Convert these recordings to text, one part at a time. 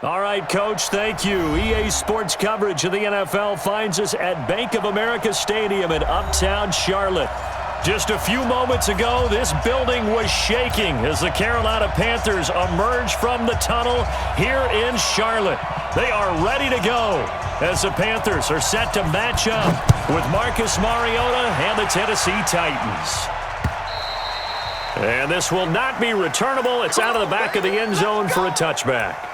All right, Coach, thank you. EA Sports coverage of the NFL finds us at Bank of America Stadium in uptown Charlotte. Just a few moments ago, this building was shaking as the Carolina Panthers emerged from the tunnel here in Charlotte. They are ready to go as the Panthers are set to match up with Marcus Mariota and the Tennessee Titans. And this will not be returnable. It's out of the back of the end zone for a touchback.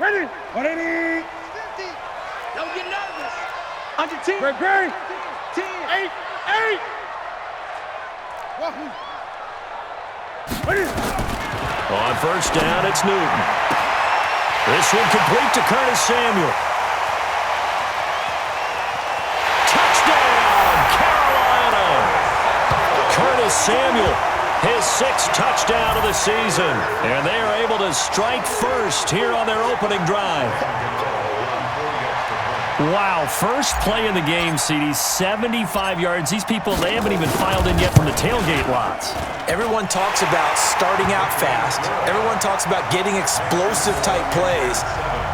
Ready? 180. 50. Don't get nervous. Under 10. Great. 10. 8. 8. Wahoo. Ready? On first down, it's Newton. This one complete to Curtis Samuel. Touchdown, Carolina! Curtis Samuel, his 6th touchdown of the season. And they are able to strike first here on their opening drive. Wow, first play in the game, CD, 75 yards. These people, they haven't even filed in yet from the tailgate lots. Everyone talks about starting out fast. Everyone talks about getting explosive-type plays.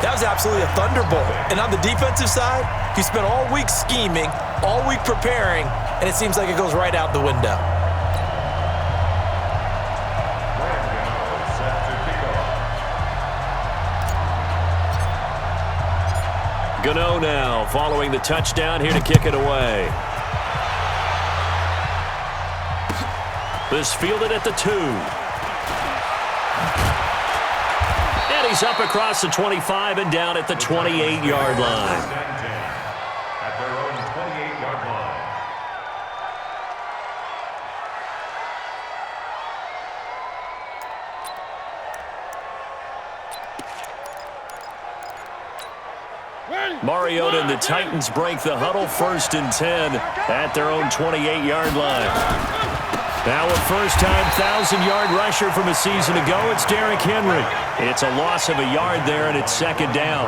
That was absolutely a thunderbolt. And on the defensive side, you spent all week scheming, all week preparing, and it seems like it goes right out the window. Gano now, following the touchdown, here to kick it away. This fielded at the 2. And he's up across the 25 and down at the 28-yard line. At their own 28-yard line. Mariota and the Titans break the huddle, 1st and 10 at their own 28-yard line. Now a first-time 1,000-yard rusher from a season ago, it's Derrick Henry. It's a loss of a yard there, and it's 2nd down.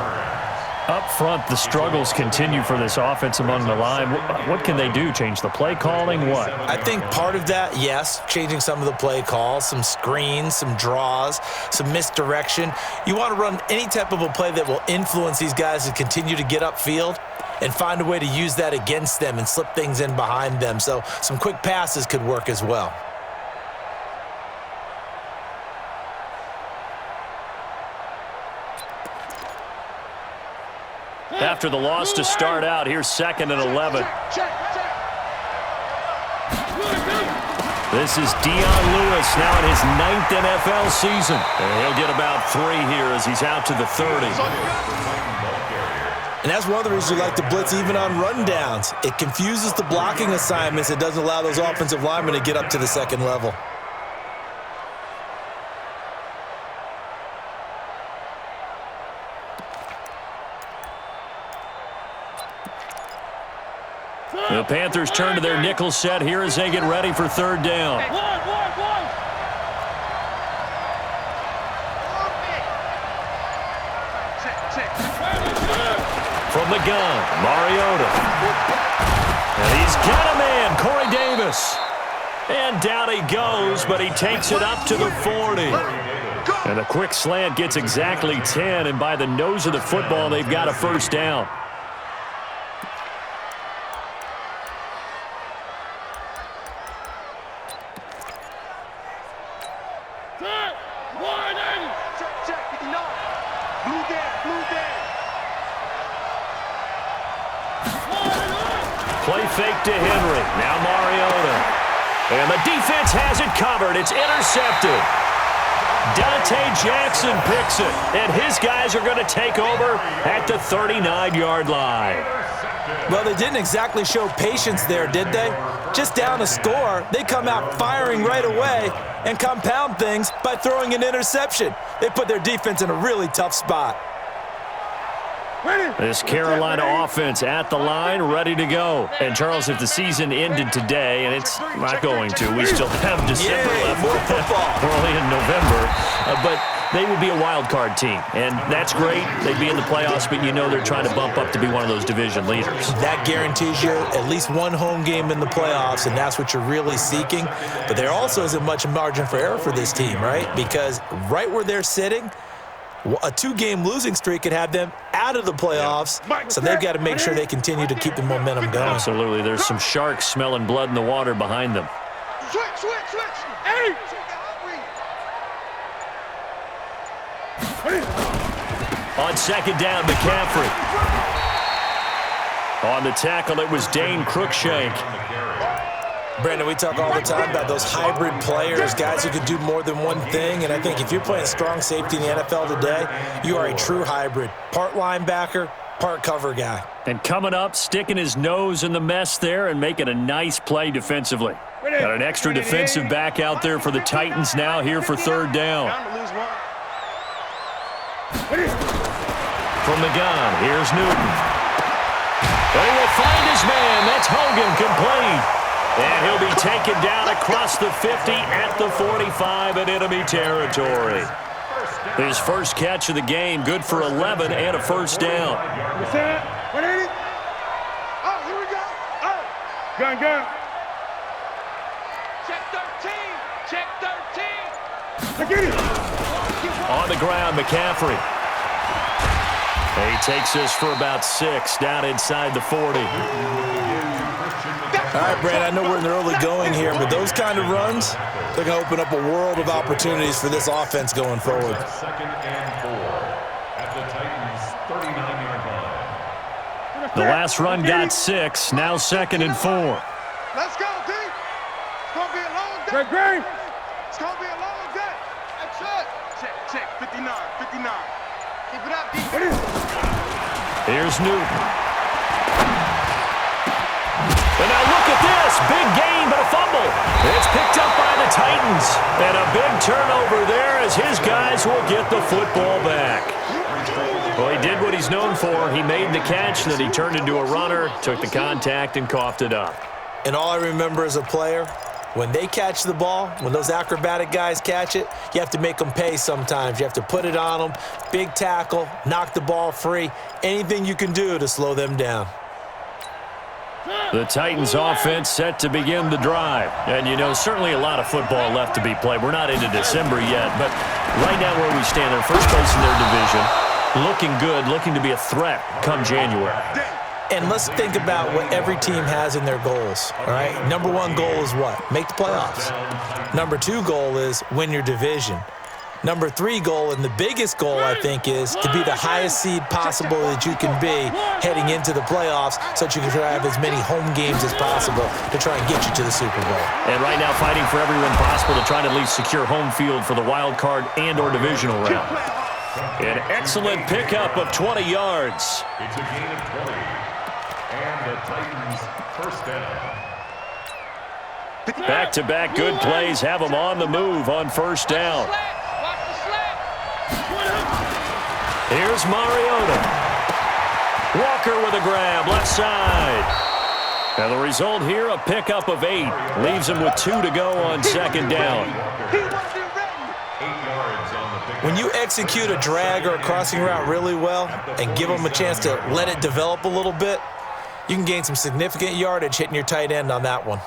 Up front, the struggles continue for this offense among the line. What can they do? Change the play calling? What? I think part of that, yes, changing some of the play calls, some screens, some draws, some misdirection. You want to run any type of a play that will influence these guys to continue to get upfield and find a way to use that against them and slip things in behind them. So some quick passes could work as well. After the loss to start out, here's 2nd and 11. This is Dion Lewis now in his 9th NFL season. And he'll get about 3 here as he's out to the 30. And that's one of the reasons we like to blitz even on rundowns. It confuses the blocking assignments. It doesn't allow those offensive linemen to get up to the 2nd level. The Panthers turn to their nickel set here as they get ready for 3rd down. From the gun, Mariota. And he's got a man, Corey Davis. And down he goes, but he takes it up to the 40. And a quick slant gets exactly 10, and by the nose of the football, they've got a 1st down. Play fake to Henry. Now Mariota. And the defense has it covered. It's intercepted. Dante Jackson picks it. And his guys are going to take over at the 39-yard line. Well, they didn't exactly show patience there, did they? Just down a score, they come out firing right away and compound things by throwing an interception. They put their defense in a really tough spot. This Carolina offense at the line, ready to go. And, Charles, if the season ended today, and it's not going to, we still have December left. More football. We're only in November. But they would be a wild card team, and that's great. They'd be in the playoffs, but you know they're trying to bump up to be one of those division leaders. That guarantees you at least one home game in the playoffs, and that's what you're really seeking. But there also isn't much margin for error for this team, right? Because right where they're sitting, a 2-game losing streak could have them out of the playoffs, so they've got to make sure they continue to keep the momentum going. Absolutely. There's some sharks smelling blood in the water behind them. Switch. Hey! On second down, McCaffrey. On the tackle, it was Dane Cruikshank. Brandon, we talk all the time about those hybrid players, guys who can do more than one thing, and I think if you're playing strong safety in the NFL today, you are a true hybrid. Part linebacker, part cover guy. And coming up, sticking his nose in the mess there and making a nice play defensively. Got an extra defensive back out there for the Titans now here for third down. From the gun, here's Newton. They will find his man. That's Hogan complete. And he'll be taken down across the 50 at the 45 in enemy territory. His first catch of the game, good for 11 and a first down. What is it? Oh, here we go. Oh. Gun. Check 13. I get it. On the ground, McCaffrey. He takes this for about 6 down inside the 40. All right, Brandon, I know we're in the early going here, but those kind of runs, they're going to open up a world of opportunities for this offense going forward. Second and 4 at the Titans' 39-yard line. The last run got 6, now second and 4. Let's go, D. It's going to be a long day. Great. It's going to be a long day. That's it. Check. 59. Keep it up, D. Here's Newton. And now look at this. Big gain, but a fumble. It's picked up by the Titans. And a big turnover there as his guys will get the football back. Well, he did what he's known for. He made the catch, then he turned into a runner, took the contact, and coughed it up. And all I remember as a player, when they catch the ball, when those acrobatic guys catch it, you have to make them pay sometimes. You have to put it on them, big tackle, knock the ball free, anything you can do to slow them down. The Titans offense set to begin the drive. And, you know, certainly a lot of football left to be played. We're not into December yet, but right now where we stand, they're first place in their division, looking good, looking to be a threat come January. And let's think about what every team has in their goals, all right? Number 1 goal is what? Make the playoffs. Number 2 goal is win your division. Number 3 goal, and the biggest goal, I think, is to be the highest seed possible that you can be heading into the playoffs so that you can try to have as many home games as possible to try and get you to the Super Bowl. And right now fighting for everyone possible to try to at least secure home field for the wild card and or divisional round. An excellent pickup of 20 yards. It's a gain of 20. And the Titans' first down. Back-to-back good plays have them on the move on first down. Here's Mariota. Walker with a grab, left side. And the result here, a pickup of 8. Leaves him with 2 to go on second down. 8 yards on the pick. When you execute a drag or a crossing route really well and give them a chance to let it develop a little bit, you can gain some significant yardage hitting your tight end on that one.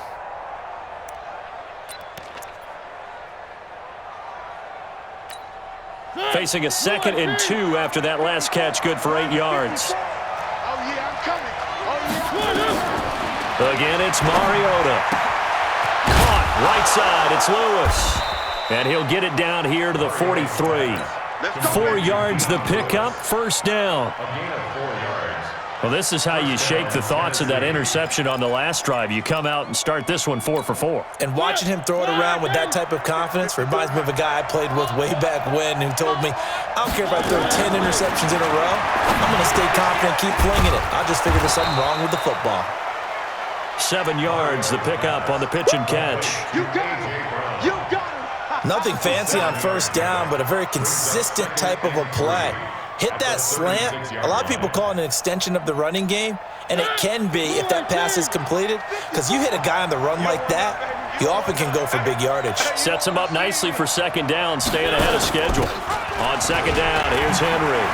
Facing a 2nd and 2 after that last catch, good for 8 yards. Oh, yeah, I'm coming. Oh, yeah. Again, it's Mariota. Caught, right side, it's Lewis. And he'll get it down here to the 43. 4 yards the pickup, first down. A gain of 4 yards. Well, this is how you shake the thoughts of that interception on the last drive. You come out and start this one 4 for 4. And watching him throw it around with that type of confidence reminds me of a guy I played with way back when who told me, I don't care if I throw 10 interceptions in a row. I'm going to stay confident, keep flinging it. I just figured there's something wrong with the football. 7 yards, the pickup on the pitch and catch. You got it. You got it. Nothing fancy on first down, but a very consistent type of a play. Hit that slant. A lot of people call it an extension of the running game, and it can be if that pass is completed, because you hit a guy on the run like that, you often can go for big yardage. Sets him up nicely for second down, staying ahead of schedule. On second down, here's Henry.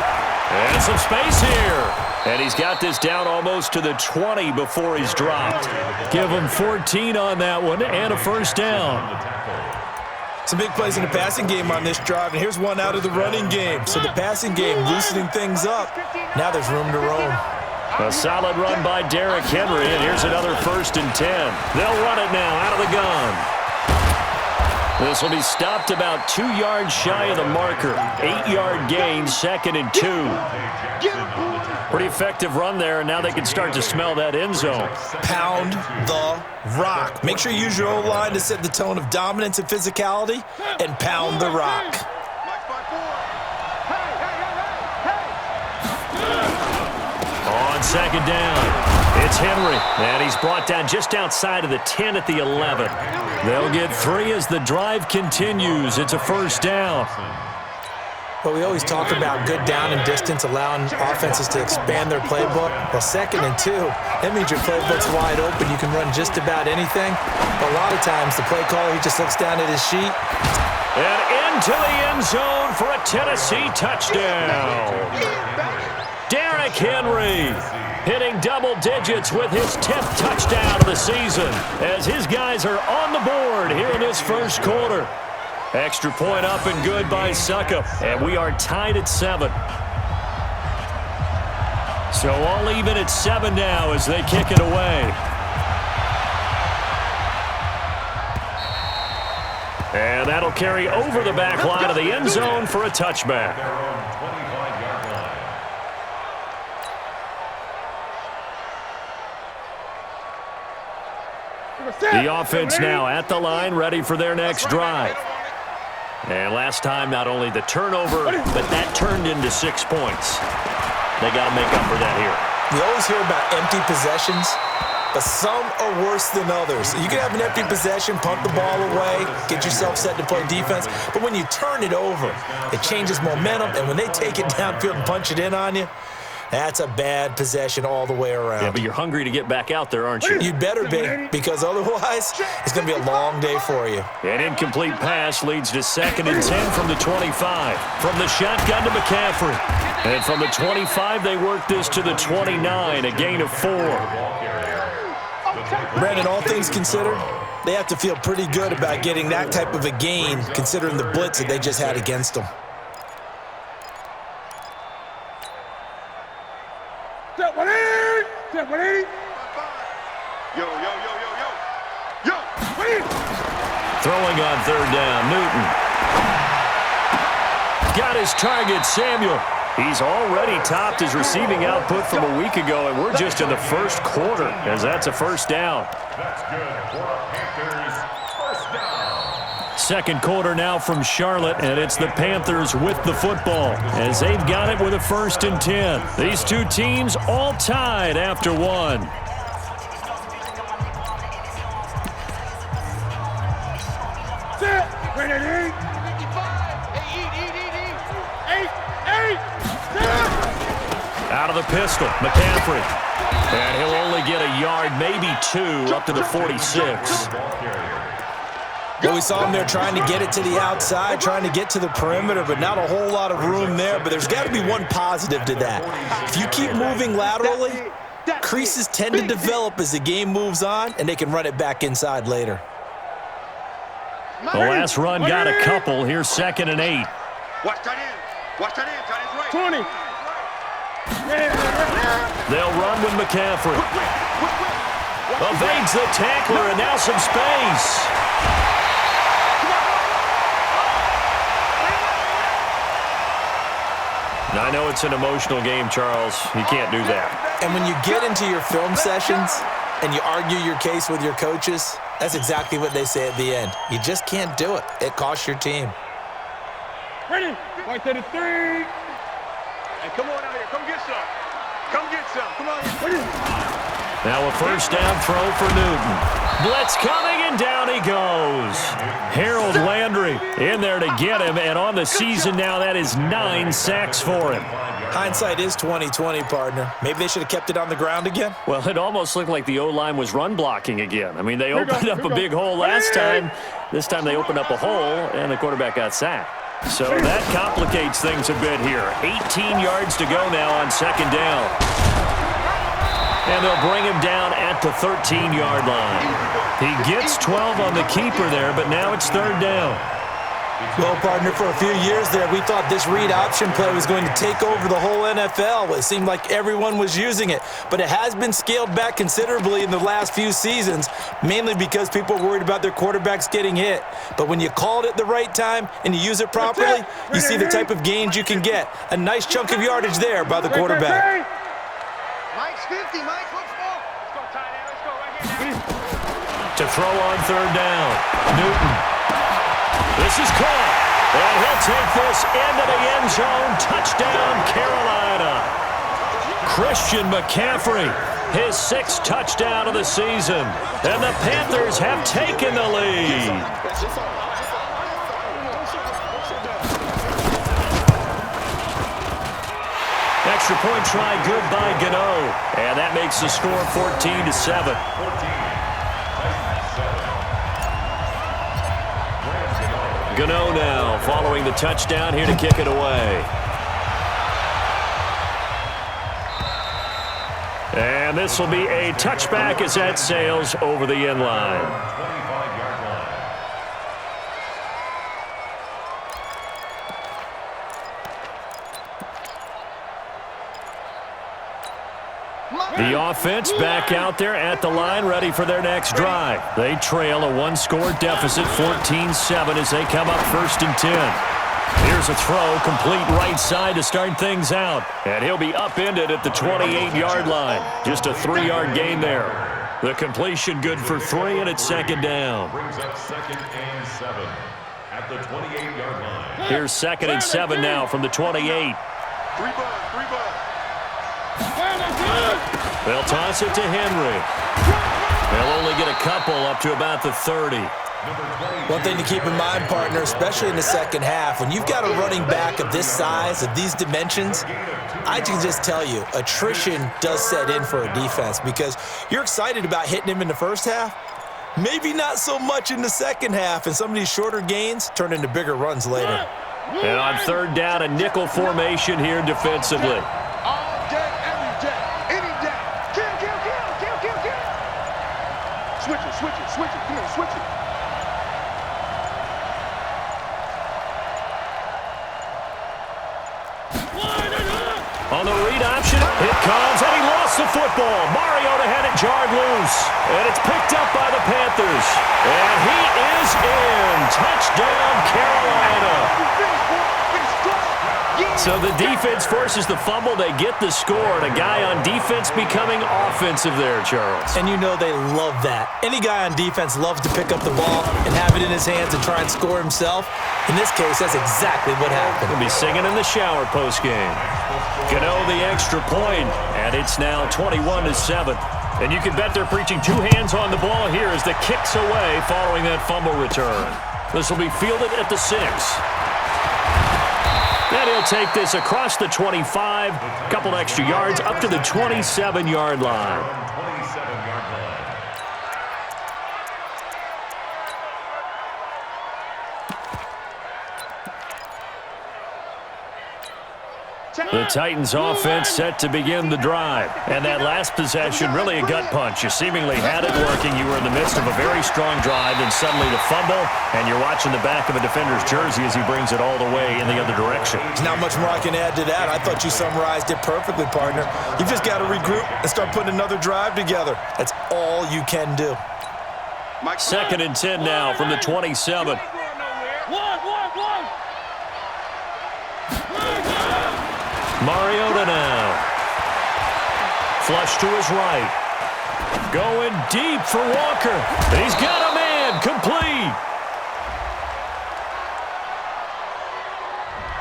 And some space here. And he's got this down almost to the 20 before he's dropped. Give him 14 on that one and a first down. Some big plays in the passing game on this drive, and here's one out of the running game. So the passing game loosening things up. Now there's room to roam. A solid run by Derrick Henry, and here's another 1st and 10. They'll run it now out of the gun. This will be stopped about 2 yards shy of the marker. 8-yard gain, 2nd and 2. Pretty effective run there, and now they can start to smell that end zone. Pound the rock. Make sure you use your O-line to set the tone of dominance and physicality, and pound the rock. On second down, it's Henry, and he's brought down just outside of the 10 at the 11. They'll get 3 as the drive continues. It's a first down. But we always talk about good down and distance, allowing offenses to expand their playbook. Well, 2nd and 2, that means your playbook's wide open. You can run just about anything. But a lot of times, the play caller, he just looks down at his sheet. And into the end zone for a Tennessee touchdown. Derrick Henry hitting double digits with his 10th touchdown of the season as his guys are on the board here in this first quarter. Extra point up and good by Suckup, and we are tied at 7. So all even at 7 now as they kick it away. And that'll carry over the back line of the end zone for a touchback. The offense now at the line, ready for their next drive. And last time, not only the turnover, but that turned into 6 points. They got to make up for that here. We always hear about empty possessions, but some are worse than others. You can have an empty possession, punt the ball away, get yourself set to play defense, but when you turn it over, it changes momentum, and when they take it downfield and punch it in on you, that's a bad possession all the way around. Yeah, but you're hungry to get back out there, aren't you? You'd better be, because otherwise, it's going to be a long day for you. An incomplete pass leads to 2nd and 10 from the 25. From the shotgun to McCaffrey. And from the 25, they work this to the 29, a gain of 4. Brandon, all things considered, they have to feel pretty good about getting that type of a gain, considering the blitz that they just had against them. Step 180! Step 180! Yo, yo, yo, yo, yo! Yo! 180! Throwing on 3rd down, Newton. Got his target, Samuel. He's already topped his receiving output from a week ago, and we're just in the first quarter, as that's a first down. That's good for Panthers. First down. Second quarter now from Charlotte, and it's the Panthers with the football, as they've got it with a 1st and 10. These two teams all tied after 1. Set! Wait, 8! 8! Out of the pistol, McCaffrey. And he'll only get a yard, maybe 2, up to the 46. Well, we saw him there trying to get it to the outside, trying to get to the perimeter, but not a whole lot of room there. But there's got to be one positive to that. If you keep moving laterally, creases tend to develop as the game moves on, and they can run it back inside later. The last run got a couple. Here's 2nd and 8. Watch that in. Watch that in. Tight end right. 20. They'll run with McCaffrey. Evades the tackler, and now some space. Now, I know it's an emotional game, Charles. You can't do that. And when you get into your film sessions and you argue your case with your coaches, that's exactly what they say at the end. You just can't do it. It costs your team. Ready? Point to the 3. Hey, come on out here. Come get some. Come get some. Come on. Ready? Now a first down throw for Newton. Blitz coming, and down he goes. Harold Landry in there to get him, and on the season now, that is 9 sacks for him. Hindsight is 20/20, partner. Maybe they should have kept it on the ground again. Well, it almost looked like the O-line was run blocking again. I mean, they opened up a big hole last time. This time they opened up a hole, and the quarterback got sacked. So that complicates things a bit here. 18 yards to go now on second down. And they'll bring him down at the 13-yard line. He gets 12 on the keeper there, but now it's third down. Well, partner, for a few years there, we thought this read option play was going to take over the whole NFL. It seemed like everyone was using it, but it has been scaled back considerably in the last few seasons, mainly because people are worried about their quarterbacks getting hit. But when you call it at the right time and you use it properly, you see the type of gains you can get. A nice chunk of yardage there by the quarterback. Mike's 50, Mike, let's go. Let's go, tight end, let's go right here now. To throw on third down, Newton. This is caught, and he'll take this into the end zone. Touchdown, Carolina. Christian McCaffrey, his 6th touchdown of the season. And the Panthers have taken the lead. Extra point try good by Gano. And that makes the score 14-7. Gano now following the touchdown here to kick it away. And this will be a touchback as that sails over the end line. The offense back out there at the line, ready for their next drive. They trail a 1-score deficit, 14-7, as they come up 1st and 10. Here's a throw, complete right side to start things out. And he'll be upended at the 28-yard line. Just a 3-yard gain there. The completion good for 3, and it's second down. Brings up 2nd and 7 at the 28-yard line. Here's 2nd and 7 now from the 28. 3 bud. They'll toss it to Henry. They'll only get a couple up to about the 30. One thing to keep in mind, partner, especially in the second half, when you've got a running back of this size, of these dimensions, I can just tell you, attrition does set in for a defense because you're excited about hitting him in the first half. Maybe not so much in the second half, and some of these shorter gains turn into bigger runs later. And on third down, a nickel formation here defensively. All day, every day, any day. Kill. Switch it. Come here, switch it. On the read option, it comes, and he lost the football. Mariota had it jarred loose, and it's picked up by the Panthers. And he is in. Touchdown, Carolina. So the defense forces the fumble. They get the score, and a guy on defense becoming offensive there, Charles. And you know they love that. Any guy on defense loves to pick up the ball and have it in his hands and try and score himself. In this case, that's exactly what happened. He'll be singing in the shower postgame. Gano the extra point, and it's now 21-7. And you can bet they're preaching 2 hands on the ball here as the kick's away following that fumble return. This will be fielded at the 6. And he'll take this across the 25, a couple extra yards up to the 27-yard line. The Titans offense set to begin the drive. And that last possession, really a gut punch. You seemingly had it working. You were in the midst of a very strong drive, and suddenly the fumble, and you're watching the back of a defender's jersey as he brings it all the way in the other direction. There's not much more I can add to that. I thought you summarized it perfectly, partner. You've just got to regroup and start putting another drive together. That's all you can do. 2nd and 10 now from the 27. Mariota now. Flush to his right. Going deep for Walker. He's got a man. Complete.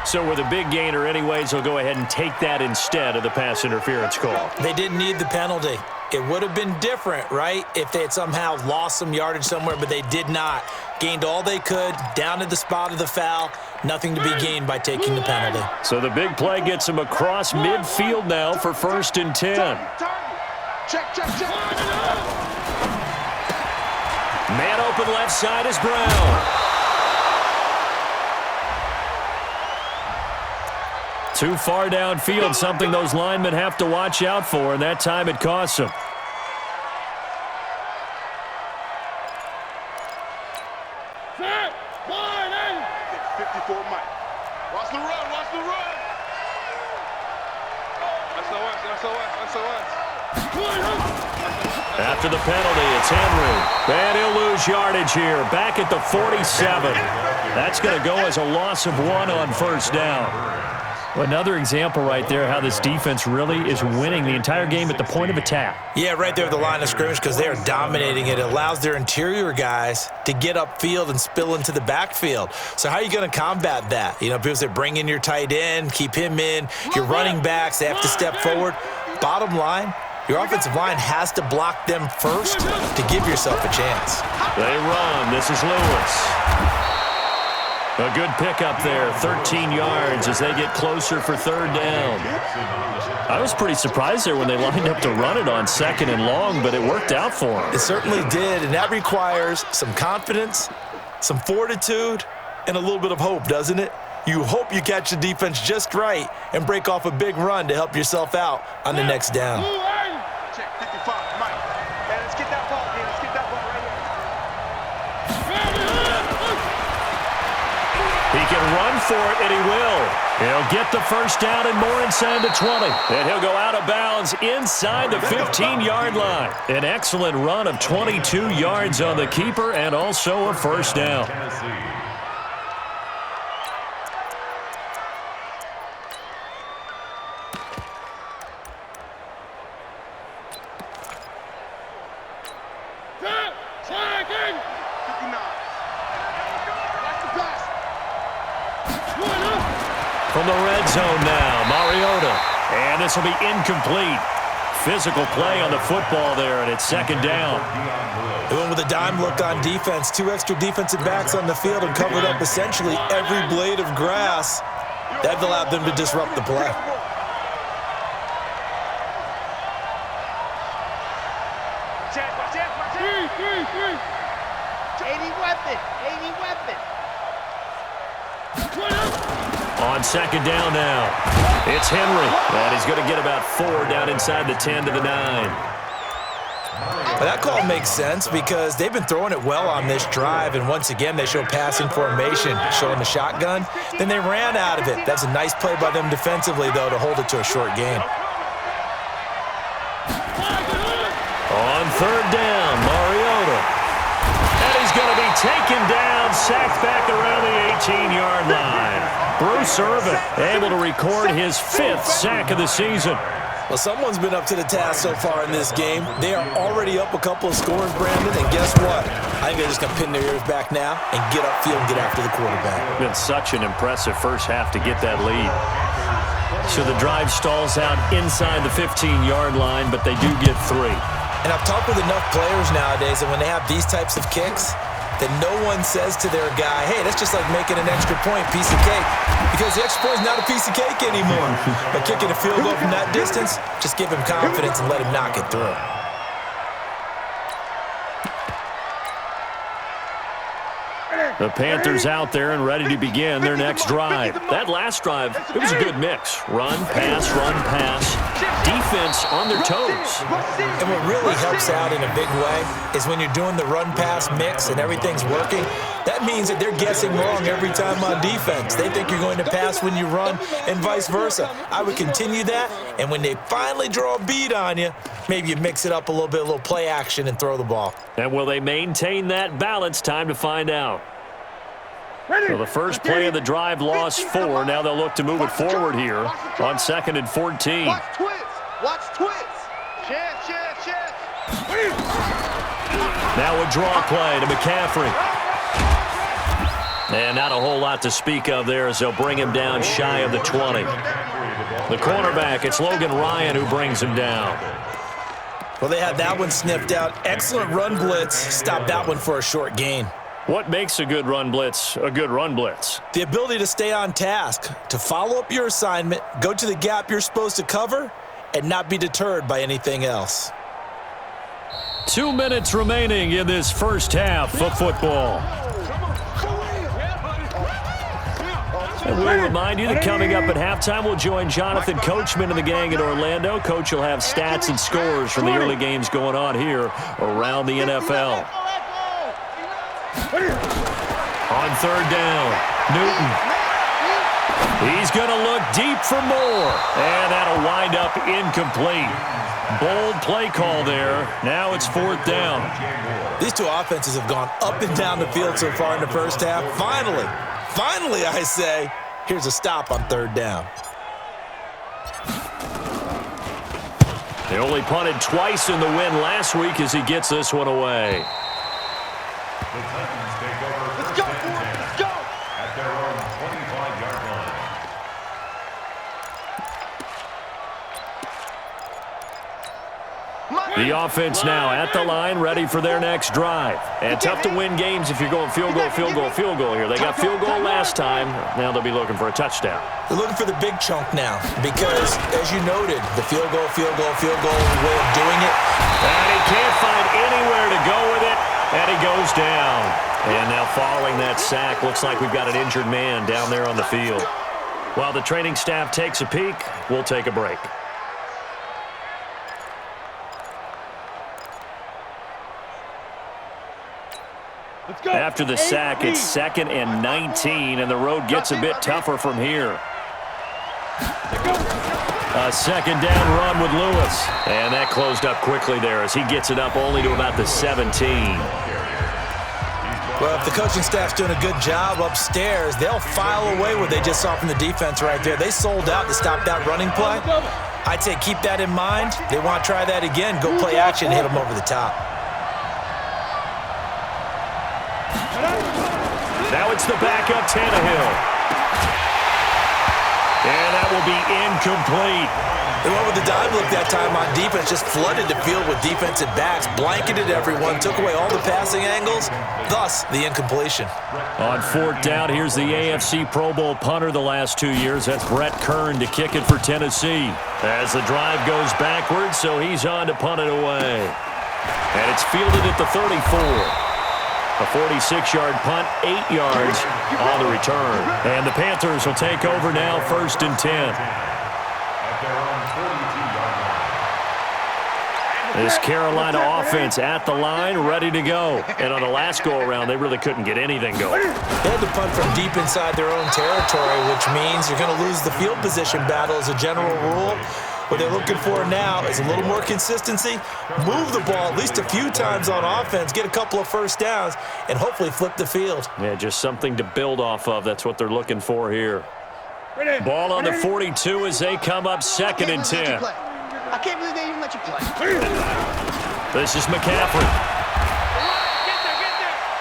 So with a big gainer anyways, he'll go ahead and take that instead of the pass interference call. They didn't need the penalty. It would have been different, right, if they had somehow lost some yardage somewhere, but they did not. Gained all they could, down to the spot of the foul. Nothing to be gained by taking the penalty. So the big play gets him across midfield now for 1st and 10. Check. Man open left side is Brown. Too far downfield, something those linemen have to watch out for, and that time it costs them. Set, line, and 54 Mike. Watch the run, watch the run. SOS. After the penalty, it's Henry. And he'll lose yardage here. Back at the 47. That's going to go as a loss of 1 on first down. Another example right there how this defense really is winning the entire game at the point of attack. Yeah, right there at the line of scrimmage because they are dominating it. It allows their interior guys to get upfield and spill into the backfield. So how are you going to combat that? You know, people say bring in your tight end, keep him in. Your running backs, they have to step forward. Bottom line, your offensive line has to block them first to give yourself a chance. They run. This is Lewis. A good pickup there, 13 yards as they get closer for third down. I was pretty surprised there when they lined up to run it on 2nd and long, but it worked out for them. It certainly did, and that requires some confidence, some fortitude, and a little bit of hope, doesn't it? You hope you catch the defense just right and break off a big run to help yourself out on the next down. Check 55 Mike. Man, let's get that ball, man. Let's get that ball right here. He can run for it, and he will. He'll get the first down and more inside the 20. And he'll go out of bounds inside the 15-yard line. An excellent run of 22 yards on the keeper and also a first down. From the red zone now, Mariota. And this will be incomplete. Physical play on the football there, and it's 2nd down. They went with a dime look on defense. 2 extra defensive backs on the field and covered up essentially every blade of grass. That allowed them to disrupt the play. Three. 80 weapon. On 2nd down now, it's Henry. And he's going to get about 4 down inside the 10 to the 9. But that call makes sense because they've been throwing it well on this drive, and once again they show passing formation, showing the shotgun. Then they ran out of it. That's a nice play by them defensively, though, to hold it to a short gain. On 3rd down, Mariota. And he's going to be taken down, sacked back around the 18-yard line. Bruce Irvin able to record his 5th sack of the season. Well, someone's been up to the task so far in this game. They are already up a couple of scores, Brandon, and guess what? I think they're just going to pin their ears back now and get upfield and get after the quarterback. Been such an impressive first half to get that lead. So the drive stalls out inside the 15-yard line, but they do get 3. And I've talked with enough players nowadays that when they have these types of kicks, that no one says to their guy, hey, that's just like making an extra point, piece of cake. Because the extra point is not a piece of cake anymore. But kicking a field goal from that distance, just give him confidence and let him knock it through. The Panthers out there and ready to begin their next drive. That last drive, it was a good mix. Run, pass, defense on their toes. And what really helps out in a big way is when you're doing the run-pass mix and everything's working, that means that they're guessing wrong every time on defense. They think you're going to pass when you run and vice versa. I would continue that, and when they finally draw a bead on you, maybe you mix it up a little play action and throw the ball. And will they maintain that balance? Time to find out. So the first play of the drive lost 4. Now they'll look to move it forward here on 2nd and 14. Watch twits. Chance. Now a draw play to McCaffrey. And not a whole lot to speak of there as they'll bring him down shy of the 20. The cornerback, it's Logan Ryan who brings him down. Well, they had that one sniffed out. Excellent run blitz. Stopped that one for a short gain. What makes a good run blitz a good run blitz? The ability to stay on task, to follow up your assignment, go to the gap you're supposed to cover, and not be deterred by anything else. 2 minutes remaining in this first half of football. And we'll remind you that coming up at halftime, we'll join Jonathan Coachman and the gang in Orlando. Coach will have stats and scores from the early games going on here around the NFL. On third down, Newton. He's going to look deep for more. And that'll wind up incomplete. Bold play call there. Now it's fourth down. These two offenses have gone up and down the field so far in the first half. Finally, I say, here's a stop on third down. They only punted twice in the win last week as he gets this one away. The Titans take over first and 10 at their own 25-yard line. The offense now at the line, ready for their next drive. And tough to win games if you're going field goal here. They got field goal last time. Now they'll be looking for a touchdown. They're looking for the big chunk now because, as you noted, the field goal way of doing it. And he can't find anywhere to go with it, and he goes down. And now following that sack, looks like we've got an injured man down there on the field. While the training staff takes a peek, we'll take a break. After the sack, it's 2nd and 19, and the road gets a bit tougher from here. A second down run with Lewis. And that closed up quickly there as he gets it up only to about the 17. Well, if the coaching staff's doing a good job upstairs, they'll file away what they just saw from the defense right there. They sold out to stop that running play. I'd say keep that in mind. They want to try that again. Go play action and hit them over the top. Now it's the backup Tannehill. And that will be incomplete. They went with the dive look that time on defense, just flooded the field with defensive backs, blanketed everyone, took away all the passing angles, thus the incompletion. On fourth down, here's the AFC Pro Bowl punter the last 2 years. That's Brett Kern to kick it for Tennessee. As the drive goes backwards, so he's on to punt it away. And it's fielded at the 34. A 46-yard punt, 8 yards on the return. And the Panthers will take over now, 1st and 10. This Carolina offense at the line, ready to go. And on the last go-around, they really couldn't get anything going. They had to punt from deep inside their own territory, which means you're going to lose the field position battle as a general rule. What they're looking for now is a little more consistency, move the ball at least a few times on offense, get a couple of first downs, and hopefully flip the field. Yeah, just something to build off of. That's what they're looking for here. Ball on the 42 as they come up 2nd and 10. I can't believe they even let you play. This is McCaffrey.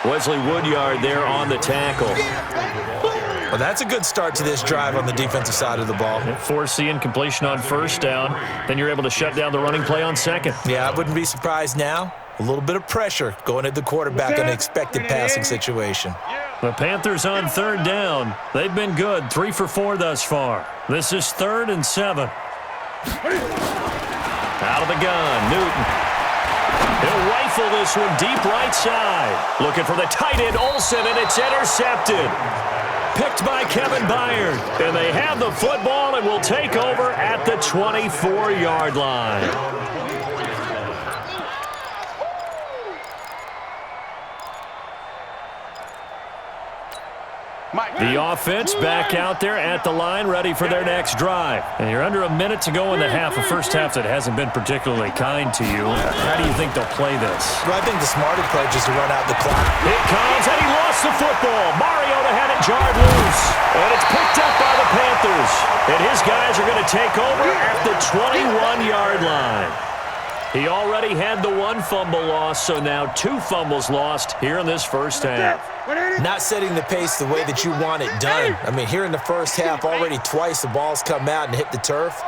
Wesley Woodyard there on the tackle. Well, that's a good start to this drive on the defensive side of the ball. Force the incompletion on first down. Then you're able to shut down the running play on second. Yeah, I wouldn't be surprised now. A little bit of pressure going at the quarterback in an expected passing situation. The Panthers on third down. They've been good, 3 for 4 thus far. This is 3rd and 7. Out of the gun, Newton. He'll rifle this one deep right side. Looking for the tight end, Olsen, and it's intercepted. Picked by Kevin Byard. And they have the football and will take over at the 24-yard line. The offense back out there at the line, ready for their next drive. And you're under a minute to go in the half, a first half that hasn't been particularly kind to you. How do you think they'll play this? Well, I think the smart approach is to run out the clock. It comes, and he lost the football. Mariota had it jarred loose. And it's picked up by the Panthers. And his guys are going to take over at the 21-yard line. He already had the 1 fumble loss, so now 2 fumbles lost here in this first half. Not setting the pace the way that you want it done. I mean, here in the first half, already twice the ball's come out and hit the turf.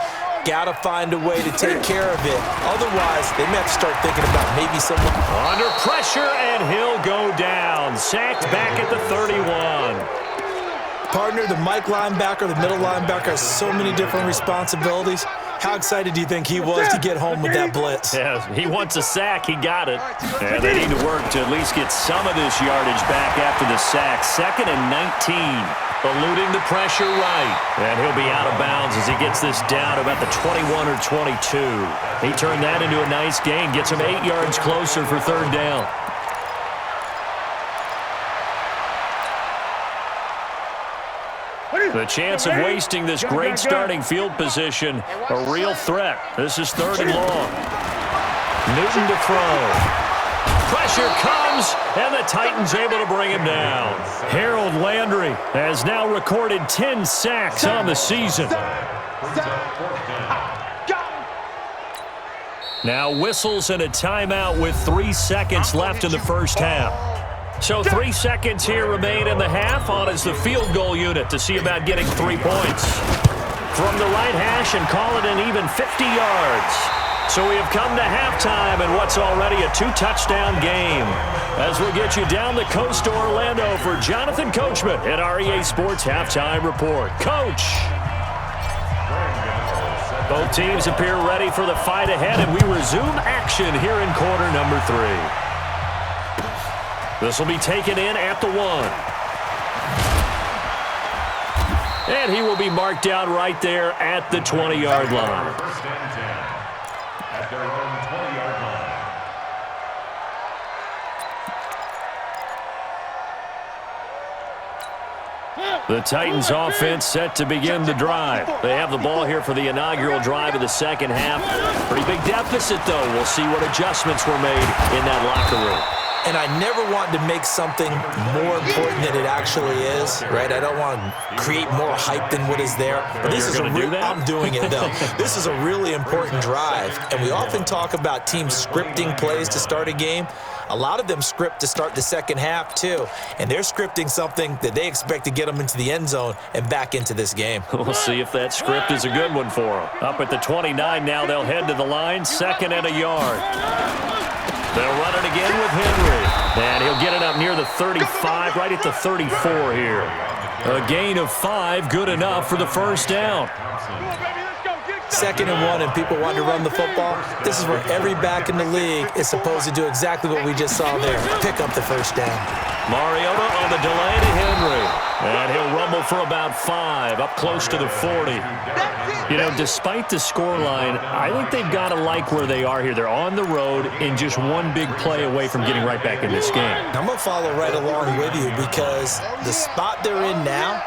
Got to find a way to take care of it. Otherwise, they may have to start thinking about maybe someone. Under pressure, and he'll go down. Sacked back at the 31. Partner, the Mike linebacker, the middle linebacker has so many different responsibilities. How excited do you think he was to get home with that blitz? Yeah, he wants a sack. He got it. And they need to work to at least get some of this yardage back after the sack. 2nd and 19. Eluding the pressure right. And he'll be out of bounds as he gets this down about the 21 or 22. He turned that into a nice gain. Gets him 8 yards closer for 3rd down. The chance of wasting this great starting field position, a real threat. This is 3rd and long. Newton to throw. Pressure comes, and the Titans able to bring him down. Harold Landry has now recorded 10 sacks on the season. Now whistles and a timeout with 3 seconds left in the first half. So 3 seconds here remain in the half. On is the field goal unit to see about getting 3 points. From the right hash and call it an even 50 yards. So we have come to halftime in what's already a 2-touchdown game. As we'll get you down the coast to Orlando for Jonathan Coachman at our EA Sports Halftime Report. Coach! Both teams appear ready for the fight ahead, and we resume action here in quarter number 3. This will be taken in at the 1. And he will be marked down right there at the 20-yard line. First and 10 at their own 20-yard line. The Titans offense set to begin the drive. They have the ball here for the inaugural drive of the second half. Pretty big deficit, though. We'll see what adjustments were made in that locker room. And I never want to make something more important than it actually is, right? I don't want to create more hype than what is there. But this is I'm doing it, though. This is a really important drive. And we often talk about teams scripting plays to start a game. A lot of them script to start the second half, too. And they're scripting something that they expect to get them into the end zone and back into this game. We'll see if that script is a good one for them. Up at the 29 now, they'll head to the line, 2nd and a yard. They'll run it again with Henry. And he'll get it up near the 35, right at the 34 here. A gain of 5, good enough for the first down. 2nd and 1, and people want to run the football. This is where every back in the league is supposed to do exactly what we just saw there. Pick up the first down. Mariota on the delay to Henry. And he'll rumble for about 5, up close to the 40. You know, despite the scoreline, I think they've got to like where they are here. They're on the road and just one big play away from getting right back in this game. I'm going to follow right along with you because the spot they're in now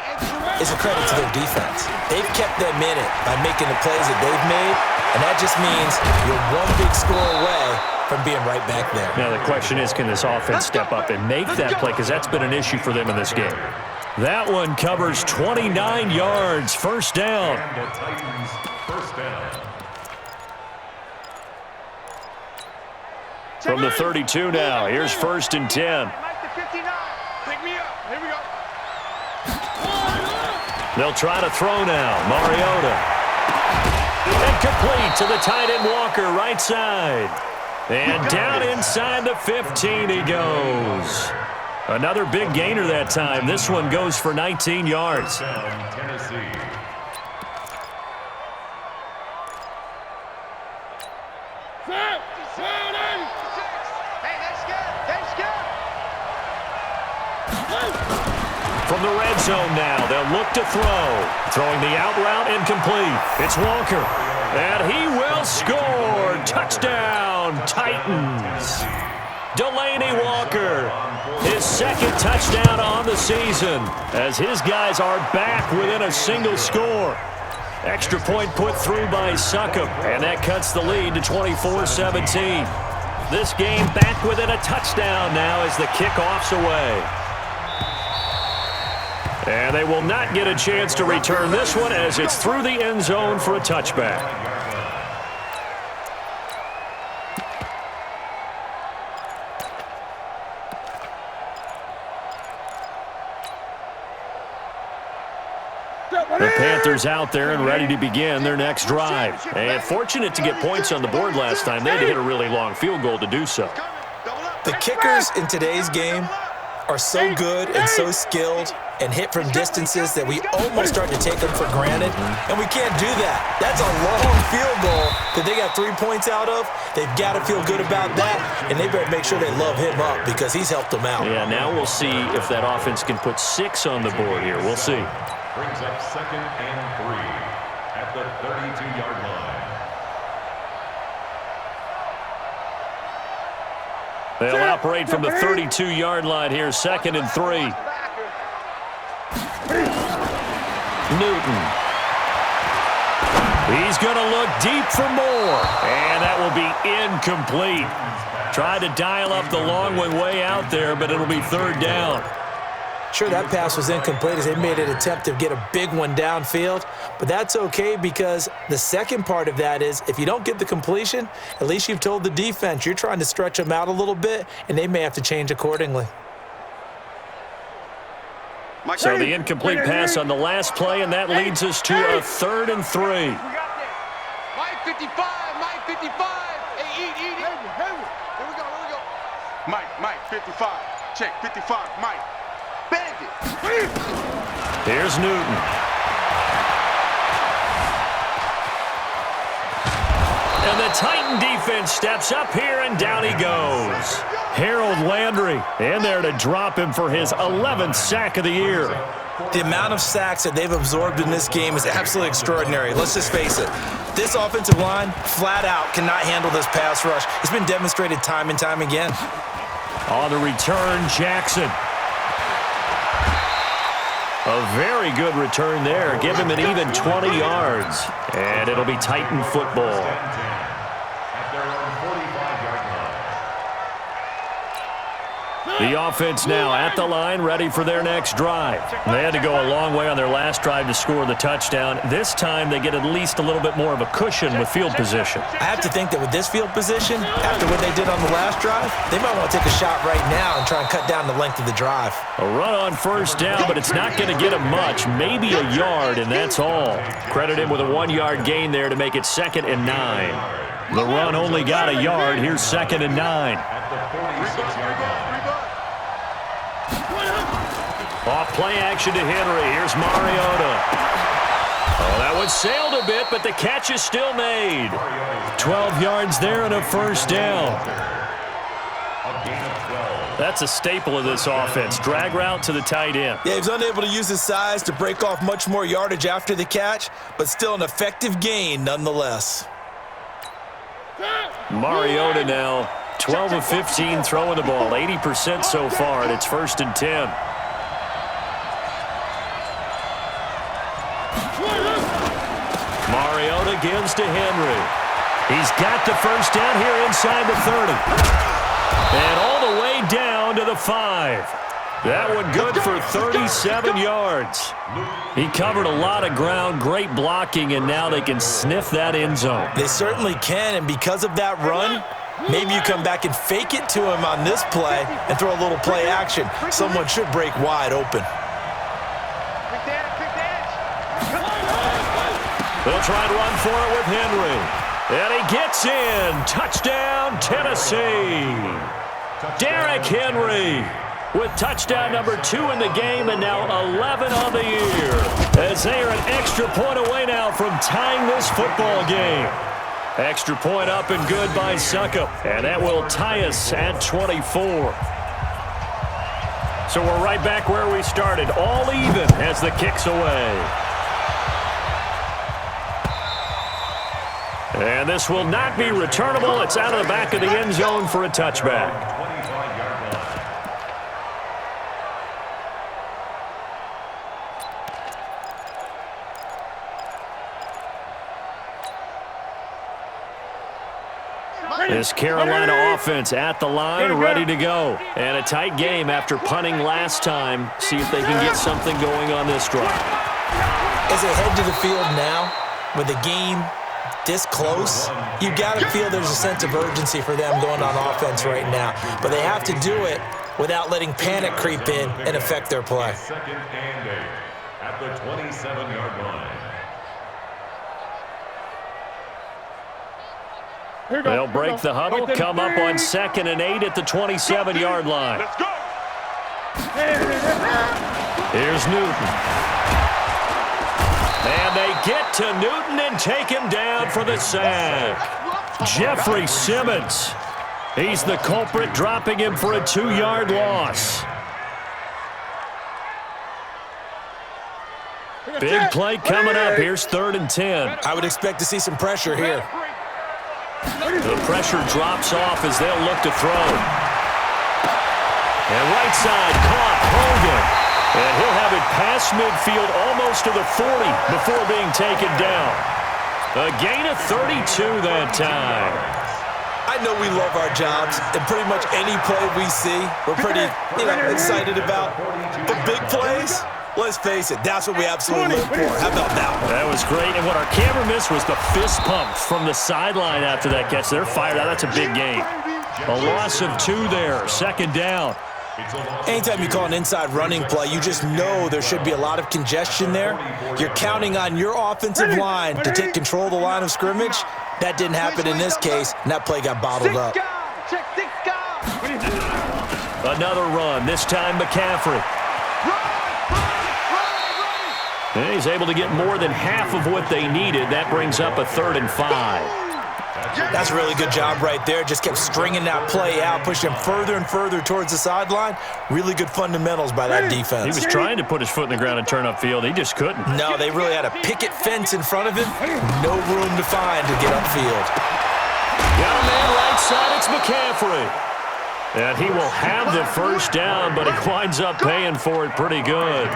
is a credit to their defense. They've kept them in it by making the plays that they've made, and that just means you're one big score away from being right back there. Now the question is, can this offense step up and make that play? Because that's been an issue for them in this game. That one covers 29 yards. First down. And the Titans first down. From the 32 now, here's 1st and 10. Pick me up. Here we go. They'll try to throw now. Mariota. And complete to the tight end Walker, right side. And down inside the 15 he goes. Another big gainer that time. This one goes for 19 yards. Tennessee. From the red zone now, they'll look to throw. Throwing the out route incomplete. It's Walker. And he will score. Touchdown, Titans. Delaney Walker, his 2nd touchdown on the season, as his guys are back within a single score. Extra point put through by Succop, and that cuts the lead to 24-17. This game back within a touchdown now as the kickoff's away. And they will not get a chance to return this one as it's through the end zone for a touchback. The Panthers out there and ready to begin their next drive. And fortunate to get points on the board last time. They had to hit a really long field goal to do so. The kickers in today's game are so good and so skilled and hit from distances that we almost start to take them for granted, and we can't do that. That's a long field goal that they got 3 points out of. They've got to feel good about that, and they better make sure they love him up because he's helped them out. Yeah, now we'll see if that offense can put 6 on the board here. We'll see. Brings up 2nd and 3 at the 32-yard line. They'll operate from the 32-yard line here, 2nd and 3. Newton. He's going to look deep for more, and that will be incomplete. Tried to dial up the long one way out there, but it'll be 3rd down. Sure, that pass was incomplete as they made an attempt to get a big one downfield, but that's okay because the second part of that is if you don't get the completion, at least you've told the defense you're trying to stretch them out a little bit, and they may have to change accordingly. So the incomplete pass on the last play, and that leads us to a 3rd and 3. Mike 55, Mike 55. Hey, eat. Here we go. Mike 55. Check 55, Mike. Bang it. Here's Newton. And the Titan defense steps up here, and down he goes. Harold Landry in there to drop him for his 11th sack of the year. The amount of sacks that they've absorbed in this game is absolutely extraordinary. Let's just face it. This offensive line, flat out, cannot handle this pass rush. It's been demonstrated time and time again. On the return, Jackson. A very good return there. Give him an even 20 yards. And it'll be Titan football. At their own 45-yard line. The offense now at the line, ready for their next drive. They had to go a long way on their last drive to score the touchdown. This time they get at least a little bit more of a cushion with field position. I have to think that with this field position, after what they did on the last drive, they might want to take a shot right now and try and cut down the length of the drive. A run on 1st down, but it's not going to get him much. Maybe a yard, and that's all. Credit him with a 1-yard gain there to make it 2nd and 9. The run only got a yard. Here's 2nd and 9. At the 46-yard line. Off play action to Henry. Here's Mariota. Oh, that one sailed a bit, but the catch is still made. 12 yards there and a 1st down. That's a staple of this offense. Drag route to the tight end. Yeah, he was unable to use his size to break off much more yardage after the catch, but still an effective gain nonetheless. Mariota now 12 of 15 throwing the ball, 80% so far, and it's 1st and 10. Mariota gives to Henry. He's got the 1st down here inside the 30. And all the way down to the 5. That one good for 37 yards. He covered a lot of ground, great blocking, and now they can sniff that end zone. They certainly can, and because of that run, maybe you come back and fake it to him on this play and throw a little play action. Someone should break wide open. They'll try and run for it with Henry. And he gets in. Touchdown, Tennessee. Derrick Henry with touchdown number 2 in the game and now 11 on the year. As they are an extra point away now from tying this football game. Extra point up and good by Succop. And that will tie us at 24. So we're right back where we started. All even as the kick's away. And this will not be returnable. It's out of the back of the end zone for a touchback. This Carolina offense at the line, ready to go. And a tight game after punting last time. See if they can get something going on this drive. As they head to the field now, with the game this close, you got to feel there's a sense of urgency for them going on offense right now. But they have to do it without letting panic creep in and affect their play. 2nd and 8 at the 27-yard line. They'll break the huddle, come up on 2nd and 8 at the 27-yard line. Let's go. Here's Newton. And they get to Newton and take him down for the sack. Jeffrey Simmons. He's the culprit, dropping him for a 2-yard loss. Big play coming up. Here's 3rd and 10. I would expect to see some pressure here. The pressure drops off as they'll look to throw. And right side caught Hogan. And he'll have it past midfield almost to the 40 before being taken down. A gain of 32 that time. I know we love our jobs, and pretty much any play we see, we're pretty excited about. The big plays, let's face it, that's what we absolutely live for. How about that one? That was great, and what our camera missed was the fist pump from the sideline after that catch. They're fired out. That's a big gain. A loss of 2 there, 2nd down. Anytime you call an inside running play, you just know there should be a lot of congestion there. You're counting on your offensive line to take control of the line of scrimmage. That didn't happen in this case, and that play got bottled up. Another run, this time McCaffrey. And he's able to get more than half of what they needed. That brings up a 3rd and 5. That's a really good job right there. Just kept stringing that play out, pushing him further and further towards the sideline. Really good fundamentals by that defense. He was trying to put his foot in the ground and turn upfield. He just couldn't. No, they really had a picket fence in front of him. No room to find to get upfield. Got a man right side. It's McCaffrey. And he will have the 1st down, but he winds up paying for it pretty good.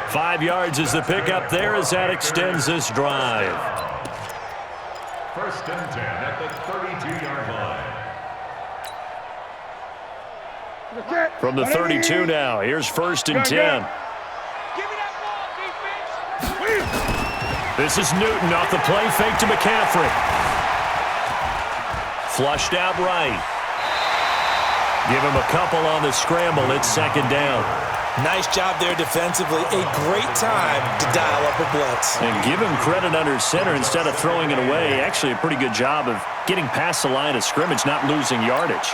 5 yards is the pickup there as that extends this drive. 1st and 10 at the 32-yard line. From the 32 now, here's 1st and 10. This is Newton off the play fake to McCaffrey. Flushed out right. Give him a couple on the scramble. It's 2nd down. Nice job there defensively. A great time to dial up a blitz. And give him credit under center instead of throwing it away. Actually, a pretty good job of getting past the line of scrimmage, not losing yardage.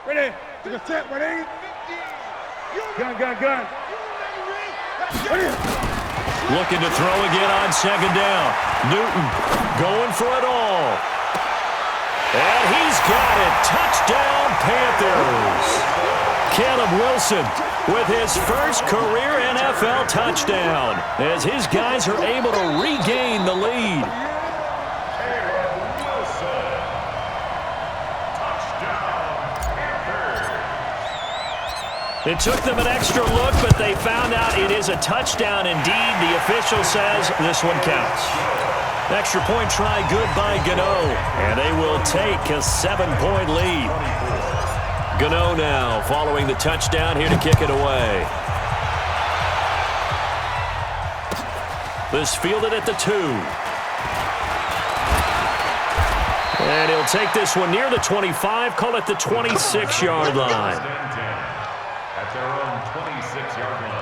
Ready? To the set, ready? Gun. Looking to throw again on 2nd down. Newton going for it all. And he's got it. Touchdown, Panthers. Caleb Wilson with his first career NFL touchdown as his guys are able to regain the lead. It took them an extra look, but they found out it is a touchdown indeed. The official says this one counts. Extra point try good by Gano, and they will take a 7-point lead. Gano now following the touchdown here to kick it away. This fielded at the 2. And he'll take this one near the 25, call it the 26-yard line. At their own 26-yard line.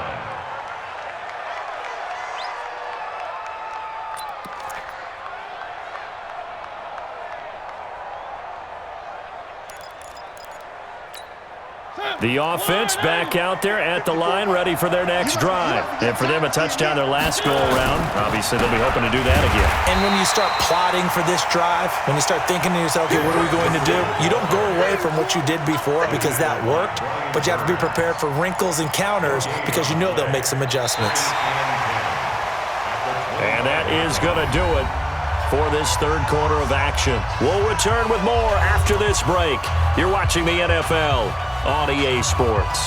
The offense back out there at the line, ready for their next drive. And for them, a touchdown their last go-around. Obviously, they'll be hoping to do that again. And when you start plotting for this drive, when you start thinking to yourself, okay, what are we going to do? You don't go away from what you did before because that worked, but you have to be prepared for wrinkles and counters because you know they'll make some adjustments. And that is going to do it for this 3rd quarter of action. We'll return with more after this break. You're watching the NFL on EA Sports.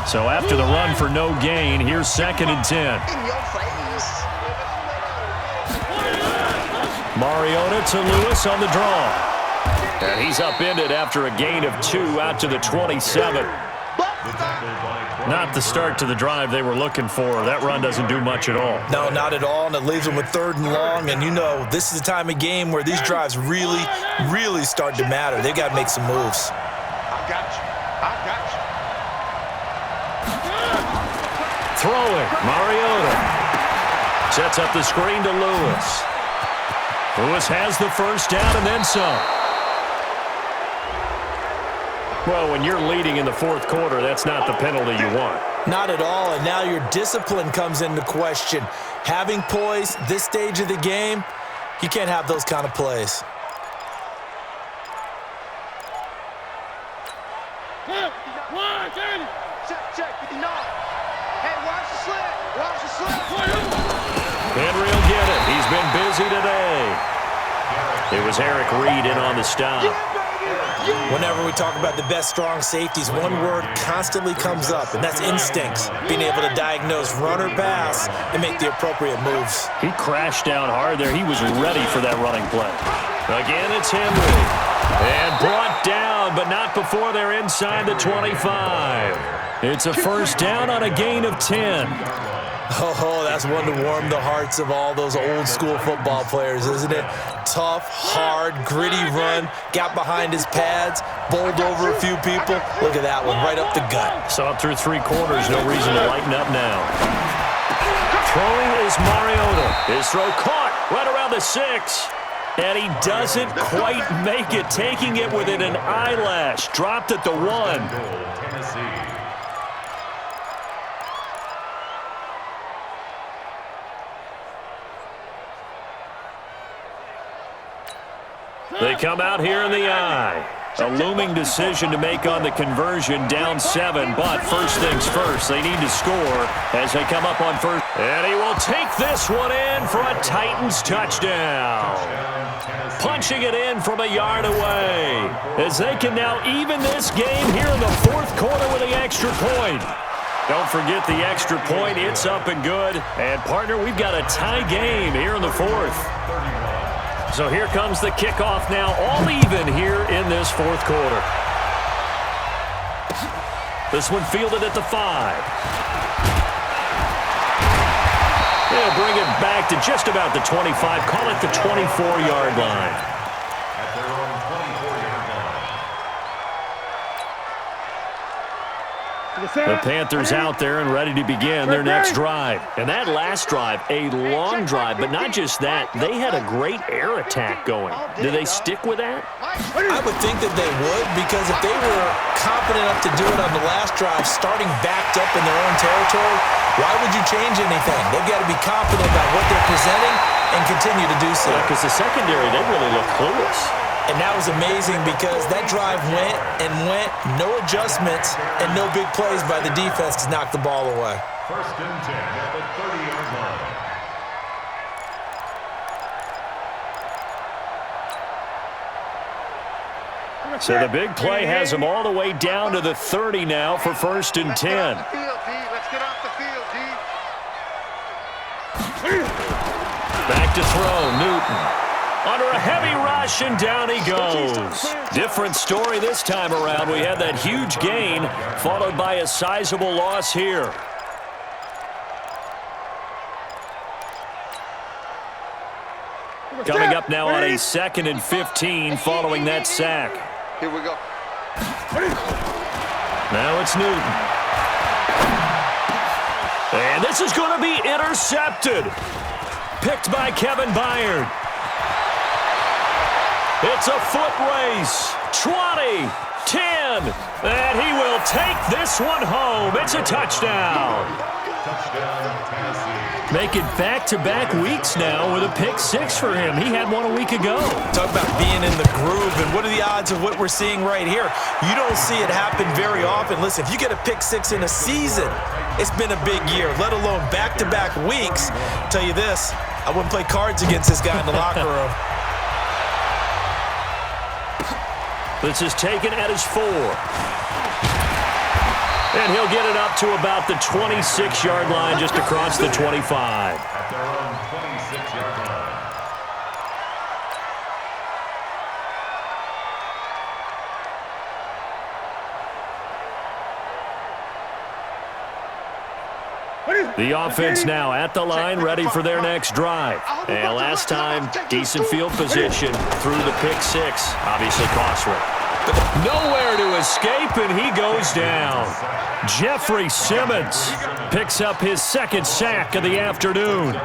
So after the run for no gain, here's 2nd and 10. Mariota to Lewis on the draw. And he's upended after a gain of 2 out to the 27. The tackle by Not the start to the drive they were looking for. That run doesn't do much at all. No, not at all, and it leaves them with 3rd and long. And you know, this is the time of game where these drives really, really start to matter. They've got to make some moves. I got you. I got you. Throwing, Mariota. Sets up the screen to Lewis. Lewis has the first down and then some. Well, when you're leading in the 4th quarter, that's not the penalty you want. Not at all, and now your discipline comes into question. Having poise this stage of the game, you can't have those kind of plays. Check, 59. Hey, watch the slant. Watch the slant. Henry will get it. He's been busy today. It was Eric Reed in on the stop. Whenever we talk about the best strong safeties, one word constantly comes up, and that's instincts. Being able to diagnose run or pass and make the appropriate moves. He crashed down hard there. He was ready for that running play. Again, it's Henry. And brought down, but not before they're inside the 25. It's a first down on a gain of 10. Oh, that's one to warm the hearts of all those old-school football players, isn't it? Tough, hard, gritty run, got behind his pads, bowled over a few people. Look at that one, right up the gut. Saw it through 3 quarters, no reason to lighten up now. Throwing is Mariota. His throw caught right around the 6. And he doesn't quite make it, taking it within an eyelash. Dropped at the 1. They come out here in the eye. A looming decision to make on the conversion, down 7, but first things first, they need to score as they come up on first. And he will take this one in for a Titans touchdown. Punching it in from a yard away as they can now even this game here in the 4th quarter with the extra point. Don't forget the extra point. It's up and good. And, partner, we've got a tie game here in the 4th. So here comes the kickoff now, all even here in this 4th quarter. This one fielded at the 5. They'll bring it back to just about the 25, call it the 24-yard line. At their own 24-yard line. The Panthers out there and ready to begin their next drive. And that last drive, a long drive, but not just that. They had a great air attack going. Do they stick with that? I would think that they would, because if they were confident enough to do it on the last drive, starting backed up in their own territory, why would you change anything? They've got to be confident about what they're presenting and continue to do so. Because the secondary, they really look clueless. And that was amazing because that drive went and went, no adjustments, and no big plays by the defense to knock the ball away. First and 10 at the 30-yard line. So the big play has them all the way down to the 30 now for first and 10. Let's get off the field, D. Back to throw, Newton. Under a heavy rush, and down he goes. Different story this time around. We had that huge gain, followed by a sizable loss here. Coming up now on a 2nd and 15 following that sack. Here we go. Now it's Newton. And this is going to be intercepted. Picked by Kevin Byard. It's a foot race. 20, 10, and he will take this one home. It's a touchdown. Touchdown, Tennessee. Make it back-to-back weeks now with a pick 6 for him. He had one a week ago. Talk about being in the groove, and what are the odds of what we're seeing right here? You don't see it happen very often. Listen, if you get a pick 6 in a season, it's been a big year, let alone back-to-back weeks. I'll tell you this, I wouldn't play cards against this guy in the locker room. This is taken at his 4. And he'll get it up to about the 26-yard line, just across the 25. At their own 26-yard line. The offense now at the line, ready for their next drive. And last time, decent field position through the pick six. Obviously costly. Nowhere to escape, and he goes down. Jeffrey Simmons picks up his second sack of the afternoon.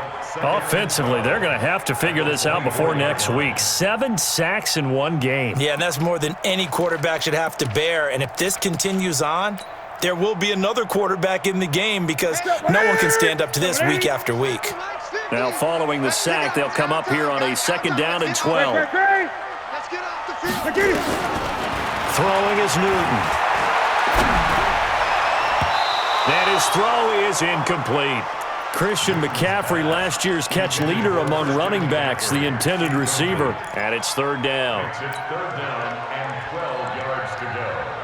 Offensively, they're going to have to figure this out before next week. 7 sacks in one game. Yeah, and that's more than any quarterback should have to bear. And if this continues on, there will be another quarterback in the game because no one can stand up to this week after week. Now, following the sack, they'll come up here on a 2nd down and 12. Throwing is Newton. And his throw is incomplete. Christian McCaffrey, last year's catch leader among running backs, the intended receiver. And it's 3rd down. It's 3rd down and 12 yards to go.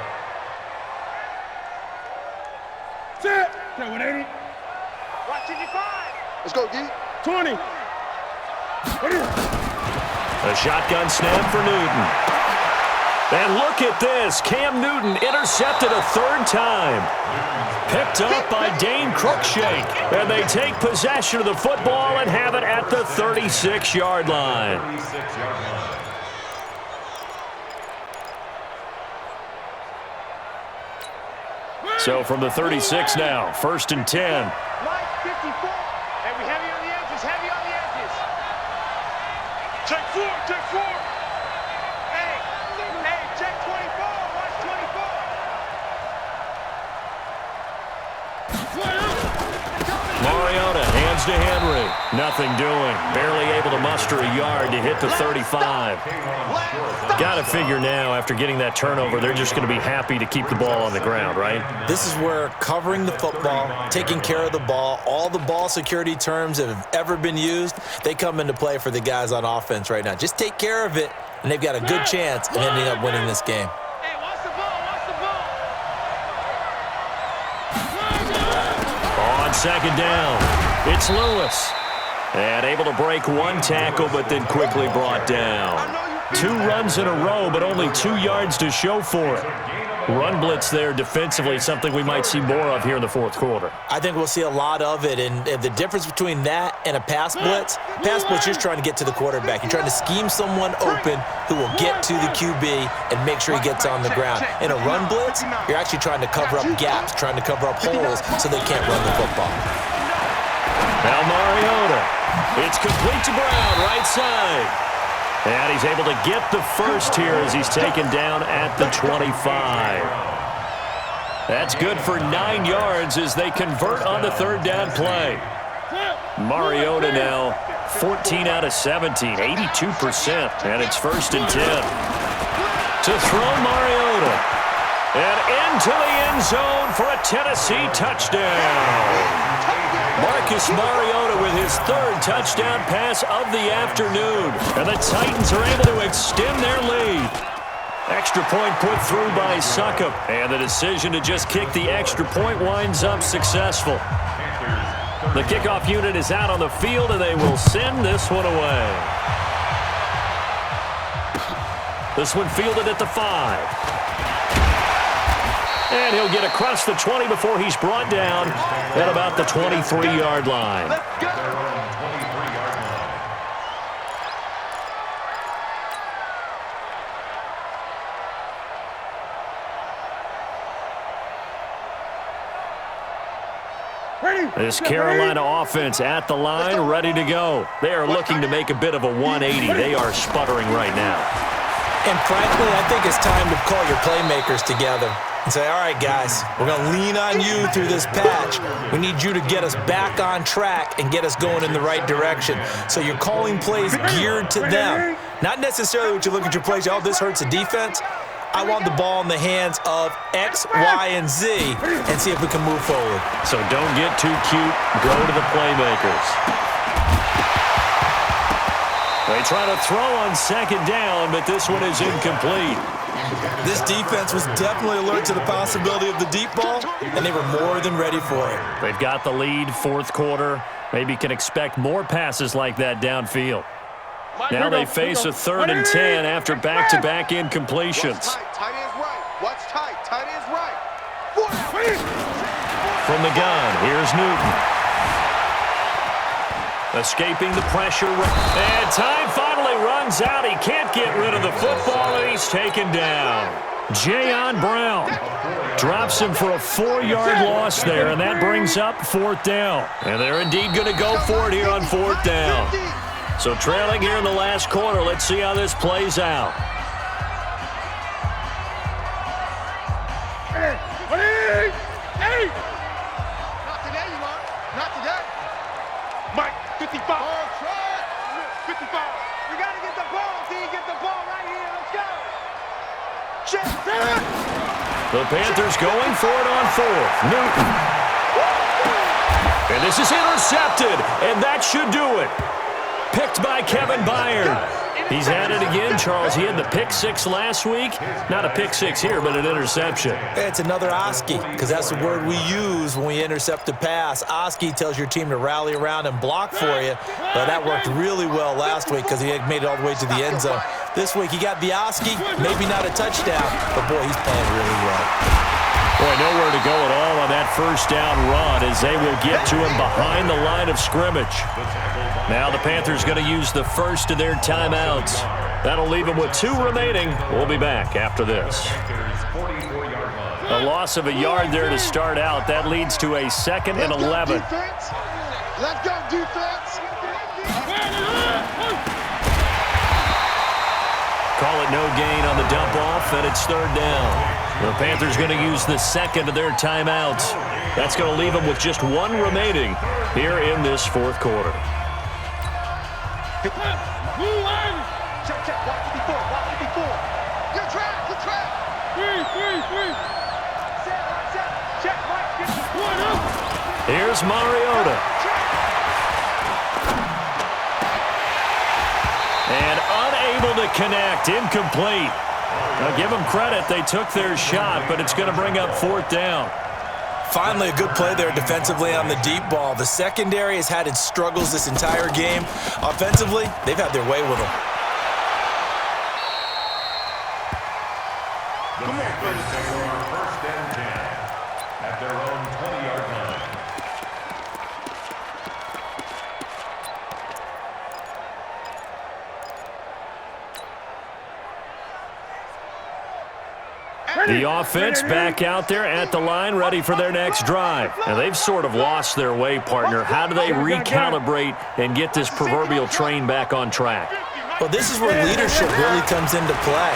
Set. Okay, 180. Watch 55. Let's go, G. 20. A shotgun snap for Newton. And look at this. Cam Newton intercepted a 3rd time. Picked up by Dane Cruikshank. And they take possession of the football and have it at the 36-yard line. 36-yard line. So from the 36 now, 1st and 10. Mike, 54. And we heavy on the edges, heavy on the edges. Check 4, check 4. Hey, check 24, watch 24. Mariota hands to Henry. Nothing doing. Barely able to muster a yard to hit the 35. Got to figure now, after getting that turnover, they're just going to be happy to keep the ball on the ground, right? This is where covering the football, taking care of the ball, all the ball security terms that have ever been used, they come into play for the guys on offense right now. Just take care of it, and they've got a good chance of ending up winning this game. Hey, watch the ball, watch the ball. On 2nd down, it's Lewis. And able to break one tackle, but then quickly brought down. 2 runs in a row, but only 2 yards to show for it. Run blitz there defensively, something we might see more of here in the 4th quarter. I think we'll see a lot of it, and the difference between that and a pass blitz, you're just trying to get to the quarterback. You're trying to scheme someone open who will get to the QB and make sure he gets on the ground. In a run blitz, you're actually trying to cover up gaps, trying to cover up holes so they can't run the football. Now Mariota. It's complete to Brown, right side. And he's able to get the first here as he's taken down at the 25. That's good for 9 yards as they convert on the 3rd down play. Mariota now 14 out of 17, 82%. And it's 1st and 10. To throw Mariota. And into the end zone for a Tennessee touchdown. Marcus Mariota with his 3rd touchdown pass of the afternoon. And the Titans are able to extend their lead. Extra point put through by Succop. And the decision to just kick the extra point winds up successful. The kickoff unit is out on the field, and they will send this one away. This one fielded at the 5. And he'll get across the 20 before he's brought down at about the 23-yard line. This Carolina offense at the line, ready to go. They are looking to make a bit of a 180. They are sputtering right now. And frankly, I think it's time to call your playmakers together and say, all right, guys, we're going to lean on you through this patch. We need you to get us back on track and get us going in the right direction. So you're calling plays geared to them. Not necessarily what you look at your plays, oh, this hurts the defense. I want the ball in the hands of X, Y, and Z and see if we can move forward. So don't get too cute. Go to the playmakers. They try to throw on 2nd down, but this one is incomplete. This defense was definitely alert to the possibility of the deep ball, and they were more than ready for it. They've got the lead, 4th quarter. Maybe can expect more passes like that downfield. Now they face a 3rd and 10 after back-to-back incompletions. Tight end's right. Watch tight. Tight end's right. From from the gun. Here's Newton. Escaping the pressure. And time finally runs out. He can't get rid of the football, and he's taken down. Jayon Brown drops him for a 4-yard loss there, and that brings up 4th down. And they're indeed going to go for it here on 4th down. So trailing here in the last quarter. Let's see how this plays out. Hey! Not today, you are. Not today. Mike, 55. 55. We got to get the ball, D. Get the ball right here. Let's go. Check. The Panthers going for it on 4th. Newton. And this is intercepted, and that should do it. Picked by Kevin Byard. He's at it again, Charles. He had the pick 6 last week. Not a pick 6 here, but an interception. It's another Oski, because that's the word we use when we intercept a pass. Oski tells your team to rally around and block for you. But that worked really well last week because he had made it all the way to the end zone. This week he got the Oski, maybe not a touchdown, but boy, he's playing really well. Boy, nowhere to go at all on that first down run as they will get to him behind the line of scrimmage. Now the Panthers going to use the first of their timeouts. That'll leave them with 2 remaining. We'll be back after this. A loss of a yard there to start out. That leads to a 2nd and 11. Let's go, defense. Call it no gain on the dump off, and it's 3rd down. The Panthers going to use the 2nd of their timeouts. That's going to leave them with just 1 remaining here in this 4th quarter. Check, watch it before. Good track. Three. Set. Check, Mike. Here's Mariota. And unable to connect, incomplete. Now give them credit, they took their shot, but it's going to bring up 4th down. Finally, a good play there defensively on the deep ball. The secondary has had its struggles this entire game. Offensively, they've had their way with them. The Panthers take over 1st and 10 at their own 20-yard line. The offense back out there at the line, ready for their next drive. Now, they've sort of lost their way, partner. How do they recalibrate and get this proverbial train back on track? Well, this is where leadership really comes into play.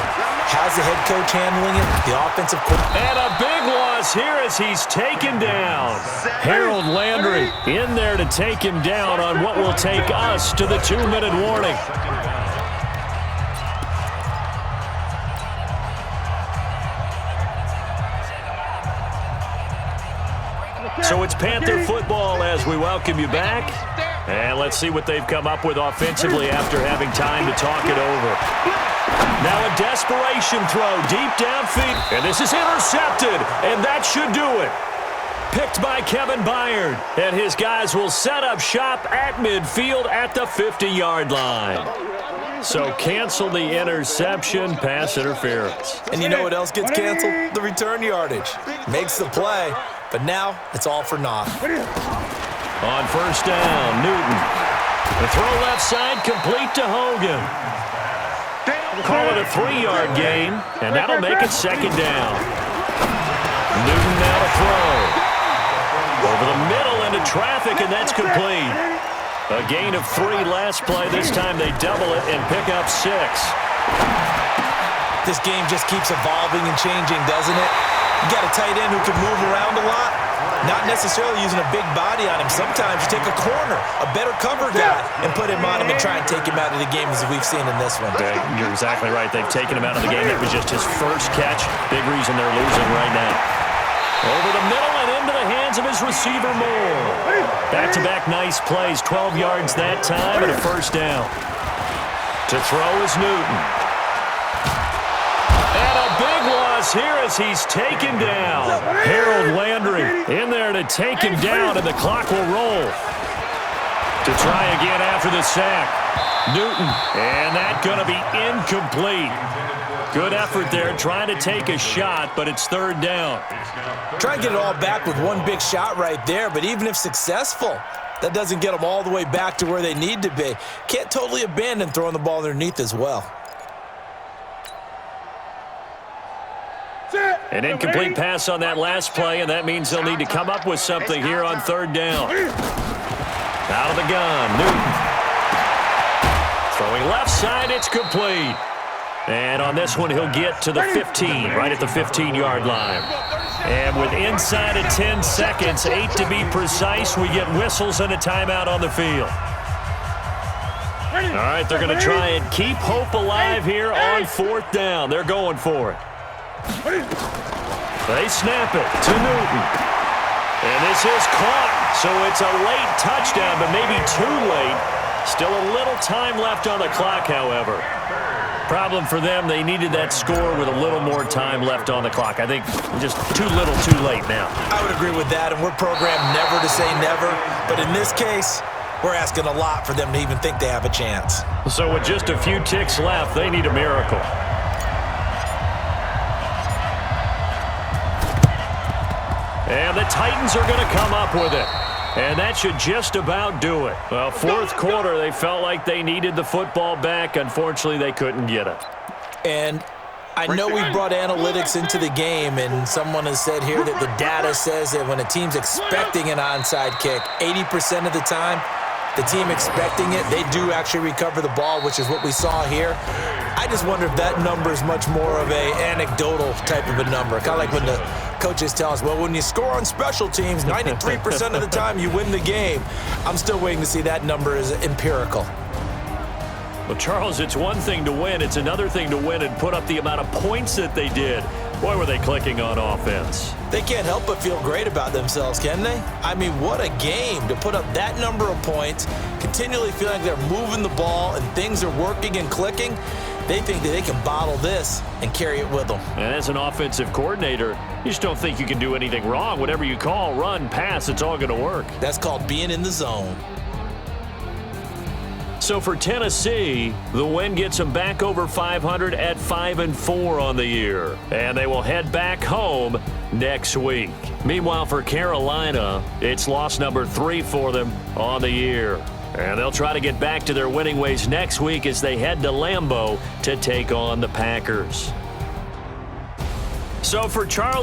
How's the head coach handling it? The offensive coordinator. And a big loss here as he's taken down. Harold Landry in there to take him down on what will take us to the 2-minute warning. So it's Panther football as we welcome you back. And let's see what they've come up with offensively after having time to talk it over. Now a desperation throw deep downfield. And this is intercepted, and that should do it. Picked by Kevin Byard. And his guys will set up shop at midfield at the 50-yard line. So cancel the interception, pass interference. And you know what else gets canceled? The return yardage. Makes the play, but now it's all for naught. On 1st down, Newton. The throw left side complete to Hogan. Call it a 3-yard gain, and that'll make it 2nd down. Newton now to throw. Over the middle into traffic, and that's complete. A gain of 3 last play. This time they double it and pick up 6. This game just keeps evolving and changing, doesn't it? You got a tight end who can move around a lot. Not necessarily using a big body on him. Sometimes you take a corner, a better cover guy, and put him on him and try and take him out of the game as we've seen in this one. You're exactly right. They've taken him out of the game. That was just his first catch. Big reason they're losing right now. Over the middle and into the hands of his receiver, Moore. Back-to-back nice plays. 12 yards that time and a 1st down. To throw is Newton. And a big loss here as he's taken down. Harold Landry in there to take him down, and the clock will roll. To try again after the sack. Newton, and that's going to be incomplete. Good effort there, trying to take a shot, but it's third down. Try and get it all back with one big shot right there, but even if successful, that doesn't get them all the way back to where they need to be. Can't totally abandon throwing the ball underneath as well. An incomplete pass on that last play, and that means they'll need to come up with something here on third down. Out of the gun, Newton. Throwing left side, it's complete. And on this one, he'll get to the 15, right at the 15-yard line. And with inside of 10 seconds, 8 to be precise, we get whistles and a timeout on the field. All right, they're going to try and keep hope alive here on fourth down. They're going for it. They snap it to Newton. And this is caught. So it's a late touchdown, but maybe too late. Still a little time left on the clock, however. Problem for them, they needed that score with a little more time left on the clock. I think just too little too late now. I would agree with that, and we're programmed never to say never. But in this case, we're asking a lot for them to even think they have a chance. So with just a few ticks left, they need a miracle. And the Titans are going to come up with it. And that should just about do it. Well, fourth quarter, they felt like they needed the football back. Unfortunately, they couldn't get it. And I know we brought analytics into the game, and someone has said here that the data says that when a team's expecting an onside kick, 80% of the time, the team expecting it, they do actually recover the ball, which is what we saw here. I just wonder if that number is much more of a anecdotal type of a number. Kind of like when the coaches tell us, well, when you score on special teams, 93% of the time you win the game. I'm still waiting to see that number as empirical. Well, Charles, it's one thing to win. It's another thing to win and put up the amount of points that they did. Boy, were they clicking on offense. They can't help but feel great about themselves, can they? I mean, what a game to put up that number of points, continually feeling like they're moving the ball and things are working and clicking. They think that they can bottle this and carry it with them. And as an offensive coordinator, you just don't think you can do anything wrong. Whatever you call, run, pass, it's all going to work. That's called being in the zone. So for Tennessee, the win gets them back over 500 at 5-4 on the year. And they will head back home next week. Meanwhile, for Carolina, it's loss number 3 for them on the year. And they'll try to get back to their winning ways next week as they head to Lambeau to take on the Packers. So for Charles